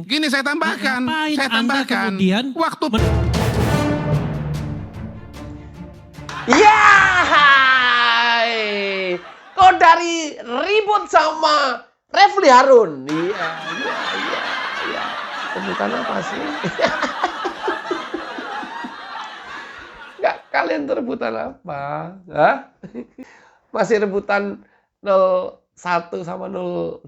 Gini saya tambahkan, Anda kemudian waktu Ya, Kodari ribut sama Refli Harun. Iya. Rebutan apa sih? Nggak, kalian tuh rebutan apa? Hah? Masih rebutan 01 sama 02.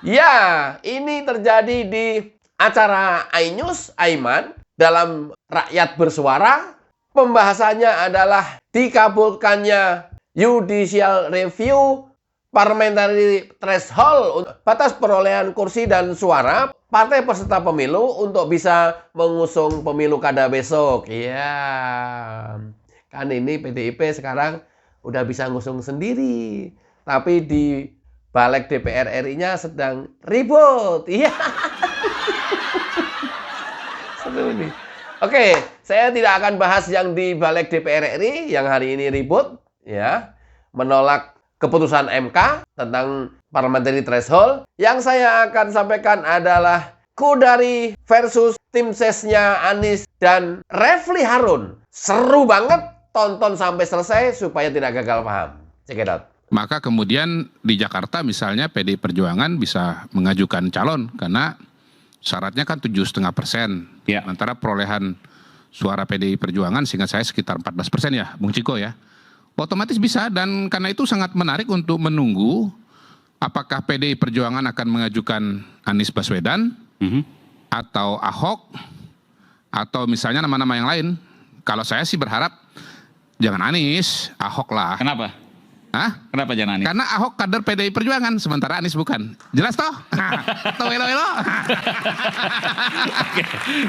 Ya, ini terjadi di acara iNews Aiman dalam Rakyat Bersuara. Pembahasannya adalah dikabulkannya judicial review parliamentary threshold batas perolehan kursi dan suara partai peserta pemilu untuk bisa mengusung pemilu kada besok. Iya. Kan ini PDIP sekarang udah bisa ngusung sendiri. Tapi di Balik DPR RI-nya sedang ribut. Iya. Seru nih. Oke, saya tidak akan bahas yang di Balik DPR RI yang hari ini ribut, ya, menolak keputusan MK tentang parliamentary threshold. Yang saya akan sampaikan adalah Kodari versus tim sesnya Anies dan Refli Harun. Seru banget, tonton sampai selesai supaya tidak gagal paham. Check it out. maka kemudian di Jakarta misalnya PDI Perjuangan bisa mengajukan calon karena syaratnya kan 7,5%. Ya. Antara perolehan suara PDI Perjuangan sehingga saya sekitar 14% ya, Bung Ciko ya. Otomatis bisa dan karena itu sangat menarik untuk menunggu apakah PDI Perjuangan akan mengajukan Anies Baswedan atau Ahok atau misalnya nama-nama yang lain. Kalau saya sih berharap jangan Anies, Ahok lah. Kenapa? Hah? Kenapa jangan Anies? Karena Ahok kader PDI Perjuangan, sementara Anies bukan. Jelas toh? Toh elo-elo.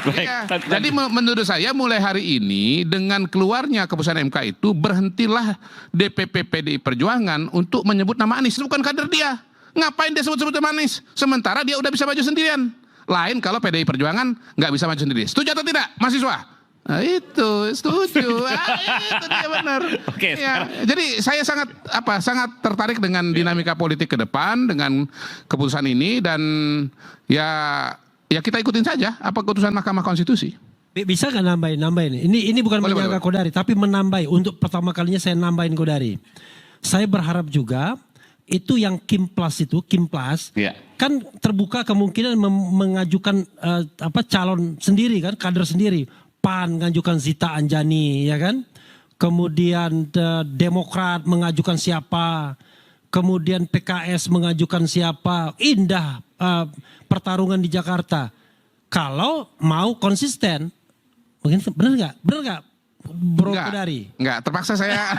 Baik. Ya, jadi menurut saya mulai hari ini dengan keluarnya keputusan MK itu berhentilah DPP PDI Perjuangan untuk menyebut nama Anies. Itu bukan kader dia. Ngapain dia sebut-sebut nama Anies? Sementara dia udah bisa maju sendirian. Lain kalau PDI Perjuangan nggak bisa maju sendiri. Setuju atau tidak, mahasiswa? Nah itu setuju, itu dia benar. Oke, ya, jadi saya sangat tertarik dengan dinamika politik ke depan dengan keputusan ini dan ya kita ikutin saja apa keputusan Mahkamah Konstitusi. Bisa nggak nambahin? Ini bukan Boleh, menyangka boleh. Kodari, tapi menambahi. Untuk pertama kalinya saya nambahin Kodari. Saya berharap juga itu yang Kim Plus Iya. kan terbuka kemungkinan mengajukan calon sendiri kan, kader sendiri. PAN mengajukan Zita Anjani, ya kan? Kemudian Demokrat mengajukan siapa? Kemudian PKS mengajukan siapa? Indah pertarungan di Jakarta. Kalau mau konsisten, mungkin benar nggak, Bro Kodari? Enggak, terpaksa saya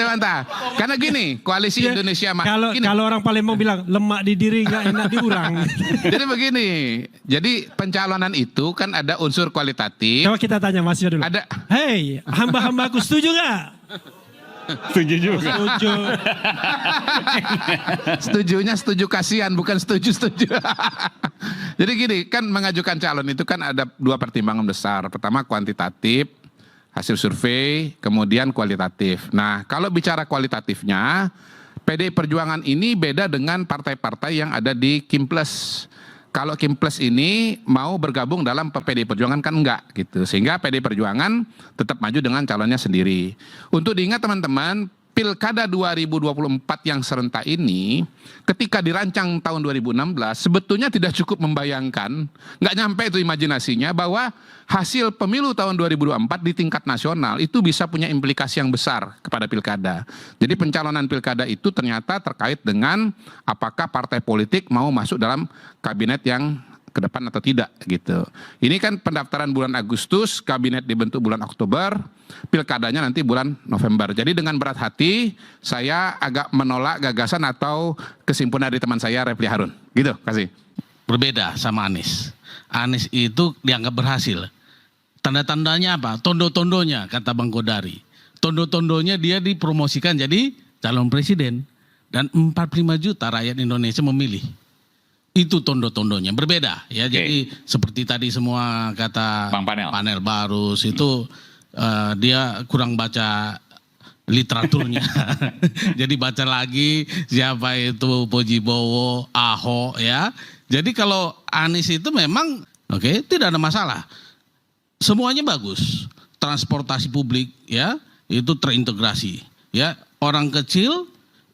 bantah. Karena gini, Koalisi Indonesia Kalau orang Palembang bilang lemak di diri nggak enak diurang. Jadi begini, jadi pencalonan itu kan ada unsur kualitatif. Coba kita tanya Mas Yo dulu. Ada. Hei, hamba-hamba aku setuju nggak? Setuju juga. Setuju. Setujunya setuju kasihan, bukan setuju. Jadi gini, kan mengajukan calon itu kan ada dua pertimbangan besar. Pertama kuantitatif, hasil survei, kemudian kualitatif. Nah, kalau bicara kualitatifnya, PDI Perjuangan ini beda dengan partai-partai yang ada di Kim Plus. Kalau Kim Plus ini mau bergabung dalam PDI Perjuangan kan enggak gitu. Sehingga PDI Perjuangan tetap maju dengan calonnya sendiri. Untuk diingat teman-teman, Pilkada 2024 yang serentak ini ketika dirancang tahun 2016 sebetulnya tidak cukup membayangkan, nggak nyampe itu imajinasinya bahwa hasil pemilu tahun 2024 di tingkat nasional itu bisa punya implikasi yang besar kepada pilkada. Jadi pencalonan pilkada itu ternyata terkait dengan apakah partai politik mau masuk dalam kabinet yang ke depan atau tidak gitu. Ini kan pendaftaran bulan Agustus, kabinet dibentuk bulan Oktober, pilkadanya nanti bulan November. Jadi dengan berat hati saya agak menolak gagasan atau kesimpulan dari teman saya Refli Harun. Gitu, kasih. Berbeda sama Anies. Anies itu dianggap berhasil. Tanda-tandanya apa? Tondo-tondonya kata Bang Kodari. Tondo-tondonya dia dipromosikan jadi calon presiden dan 45 juta rakyat Indonesia memilih. Itu tondo-tondonya berbeda ya. Jadi seperti tadi semua kata Bang Panel Barus itu dia kurang baca literaturnya. Jadi baca lagi siapa itu Pojibowo, Ahok ya. Jadi kalau Anies itu memang tidak ada masalah. Semuanya bagus. Transportasi publik ya itu terintegrasi ya. Orang kecil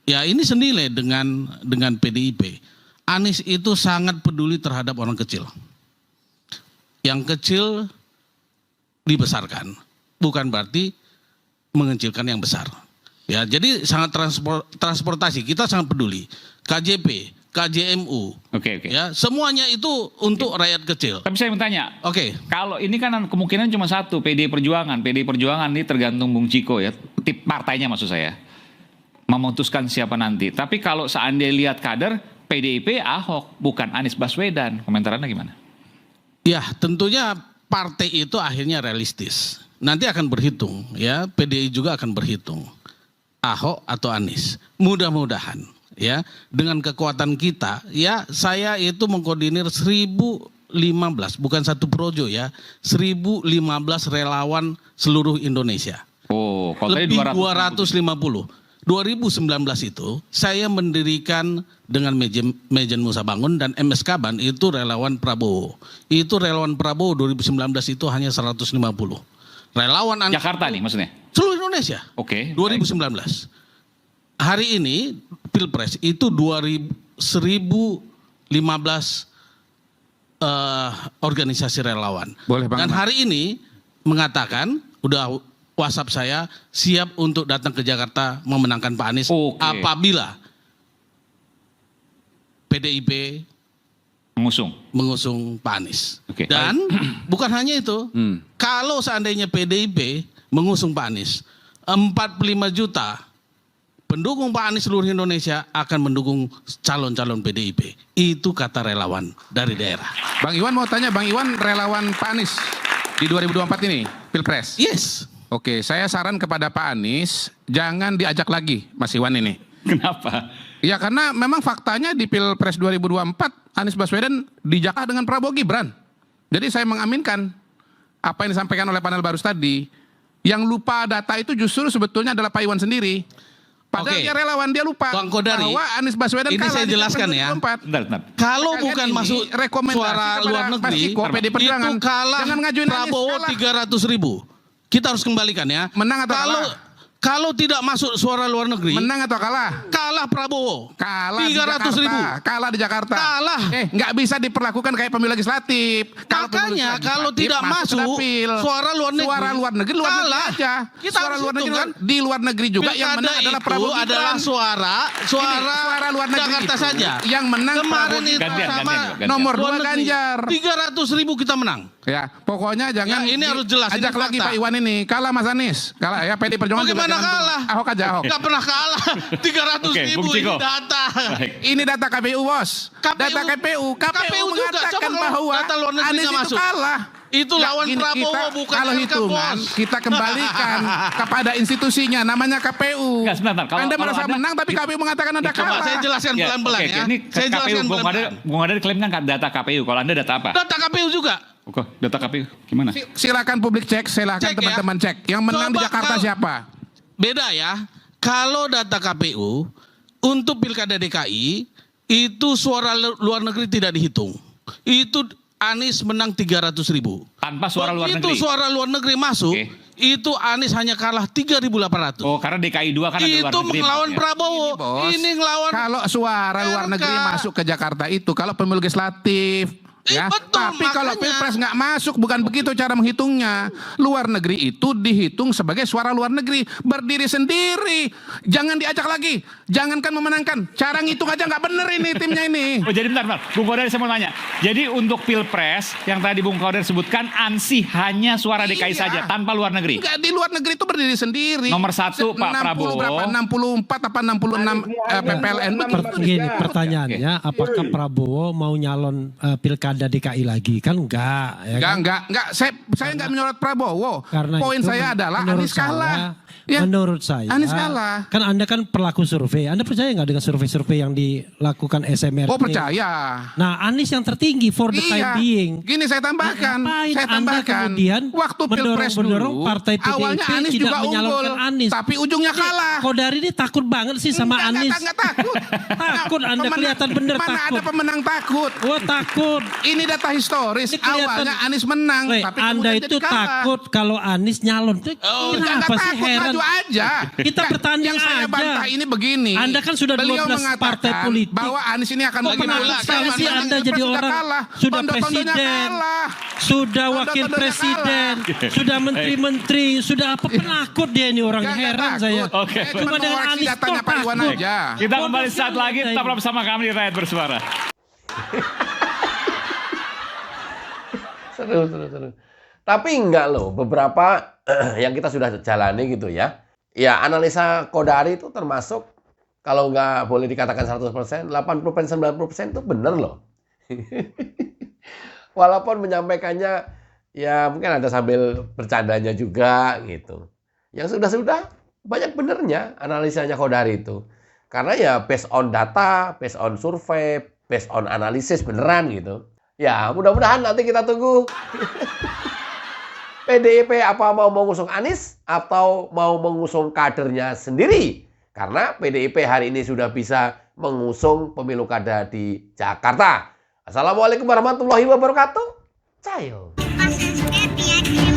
ya ini senilai dengan PDIP. Anies itu sangat peduli terhadap orang kecil. Yang kecil dibesarkan, bukan berarti mengecilkan yang besar. Ya, jadi sangat transportasi kita sangat peduli. KJP, KJMU, ya semuanya itu untuk rakyat kecil. Tapi saya mau tanya, kalau ini kan kemungkinan cuma satu, PDI Perjuangan ini tergantung Bung Ciko ya, tip partainya maksud saya, memutuskan siapa nanti. Tapi kalau seandainya lihat kader, PDIP Ahok, bukan Anies Baswedan, komentarannya gimana? Ya tentunya partai itu akhirnya realistis. Nanti akan berhitung ya, PDI juga akan berhitung. Ahok atau Anies. Mudah-mudahan ya dengan kekuatan kita ya, saya itu mengkoordinir 1015 bukan satu projo ya, 1015 relawan seluruh Indonesia. Oh, kalau tadi lebih 250. 2019 itu saya mendirikan dengan Mejen Musa Bangun dan MS Kaban itu relawan Prabowo. Itu relawan Prabowo 2019 itu hanya 150. Relawan Jakarta nih maksudnya? Seluruh Indonesia. 2019. Hari ini Pilpres itu 1015 organisasi relawan. Boleh Bang. Dan hari ini mengatakan udah WhatsApp saya siap untuk datang ke Jakarta memenangkan Pak Anies apabila PDIP mengusung Pak Anies. Dan bukan hanya itu, kalau seandainya PDIP mengusung Pak Anies, 45 juta pendukung Pak Anies seluruh Indonesia akan mendukung calon-calon PDIP. Itu kata relawan dari daerah. Bang Iwan mau tanya, Bang Iwan relawan Pak Anies di 2024 ini, Pilpres? Yes. Oke, saya saran kepada Pak Anies, jangan diajak lagi Mas Iwan ini. Kenapa? Ya karena memang faktanya di Pilpres 2024, Anies Baswedan dijakar dengan Prabowo Gibran. Jadi saya mengaminkan apa yang disampaikan oleh panel baru tadi. Yang lupa data itu justru sebetulnya adalah Pak Iwan sendiri. Padahal dia relawan, dia lupa Bang Kodari, bahwa Anies Baswedan ini kalah saya jelaskan ya. Bentar. Kalau bukan masuk suara luar negeri, itu kalah Prabowo 300.000. Kita harus kembalikan ya. Menang atau kalah? Kalau tidak masuk suara luar negeri. Menang atau kalah? Kalah Prabowo. Kalah 300.000. Kalah di Jakarta. Kalah. Nggak bisa diperlakukan kayak pemilu legislatif. Makanya kalau tidak masuk suara luar negeri, kalah aja. Suara luar negeri kan di luar negeri juga yang menang adalah Prabowo Gibran. Adalah suara luar negeri Jakarta itu saja. Yang menang kemarin itu sama nomor 2 Ganjar. 300.000 kita menang. Ya, pokoknya jangan ini harus jelas. Ajak lagi Pak Iwan ini. Kalah Mas Anies. Kalah ya, PD Perjuangan. Bagaimana kalah? Ahok aja, Ahok. Gak pernah kalah. 300.000 ini data. Ini data KPU, Bos. Data KPU. KPU mengatakan bahwa Anies itu kalah. Itu lawan Prabowo bukan kalau hitungan kita kembalikan kepada institusinya namanya KPU. Sebentar, Anda merasa menang tapi KPU mengatakan Anda kalah. Saya jelaskan pelan-pelan ya. Ini Saya jelaskan pelan-pelan. Bung Adar klaim kan data KPU. Kalau Anda data apa? Data KPU juga. Data KPU gimana? Silakan publik cek, silakan teman-teman cek. Yang menang di Jakarta siapa? Beda ya. Kalau data KPU untuk Pilkada DKI itu suara luar negeri tidak dihitung. Itu Anies menang 300.000. Tanpa suara luar negeri. Itu suara luar negeri masuk, itu Anies hanya kalah 3.800. Oh, karena DKI 2 kan ada luar negeri. Itu melawan Prabowo. Ini ngelawan. Kalau suara luar negeri masuk ke Jakarta itu kalau pemilu legislatif. Ya, betul, tapi kalau makanya. Pilpres nggak masuk, bukan begitu cara menghitungnya. Luar negeri itu dihitung sebagai suara luar negeri, berdiri sendiri. Jangan diajak lagi, jangankan memenangkan. Cara ngitung aja nggak bener ini timnya ini. Oh, jadi bentar. Bung Kodari saya mau nanya. Jadi untuk Pilpres yang tadi Bung Kodari sebutkan ANSI hanya suara DKI saja tanpa luar negeri. Enggak, di luar negeri itu berdiri sendiri. Nomor 1 Pak Prabowo. 64 apa 66 PPLN. Pertanyaannya, apakah Prabowo mau nyalon pilkada ada DKI lagi kan enggak ya kan? Enggak. Saya enggak menyorot Prabowo. Karena Poin itu saya adalah menurut Anies kalah. Ya, menurut saya Anies kalah. kan Anda kan pelaku survei. Anda percaya nggak dengan survei-survei yang dilakukan SMRT? Oh percaya. Nah Anies yang tertinggi for the time being. Gini saya tambahkan. Ngapain Saya Anda tambahkan. kemudian Waktu pilpres mendorong dulu, partai PDIP awalnya Anies tidak juga unggul, menyalonkan Anies. tapi ujungnya kalah. Kodari ini takut banget sih sama Anies. Enggak takut. Takut Anda kelihatan bener Mana takut. ada pemenang takut? Wah takut. Ini data historis. Ini kelihatan- Awalnya Anies menang, Rey, tapi Anda kemudian itu jadi kalah. takut kalau Anies nyalon. Enggak Kenapa sih takut, heran? maju aja. Kita bertanding Yang saya aja. bantah ini begini. Anda kan sudah Beliau 12 mengatakan partai politik. bahwa Anies ini akan Kok penakut sekali sih Anda jadi orang sudah presiden, sudah wakil presiden, sudah menteri-menteri, sudah apa penakut dia ini orang heran saya. Oke. Cuma dengan Anies datanya Pak Iwan takut. aja. Kita kembali saat Bodoh lagi, sekali tetap saya. bersama kami di Rakyat Bersuara. Seru. Tapi enggak loh, beberapa yang kita sudah jalani gitu ya. Ya, analisa Kodari itu termasuk kalau nggak boleh dikatakan 100%, 80%, 90% itu benar loh. Walaupun menyampaikannya ya mungkin ada sambil bercandanya juga gitu. Yang sudah-sudah banyak benernya analisanya Kodari itu. Karena ya based on data, based on survei, based on analisis beneran gitu. Ya, mudah-mudahan nanti kita tunggu PDIP apa mau mengusung Anies atau mau mengusung kadernya sendiri. Karena PDIP hari ini sudah bisa mengusung pemilu kada di Jakarta. Assalamualaikum warahmatullahi wabarakatuh. Cayo. Pas es que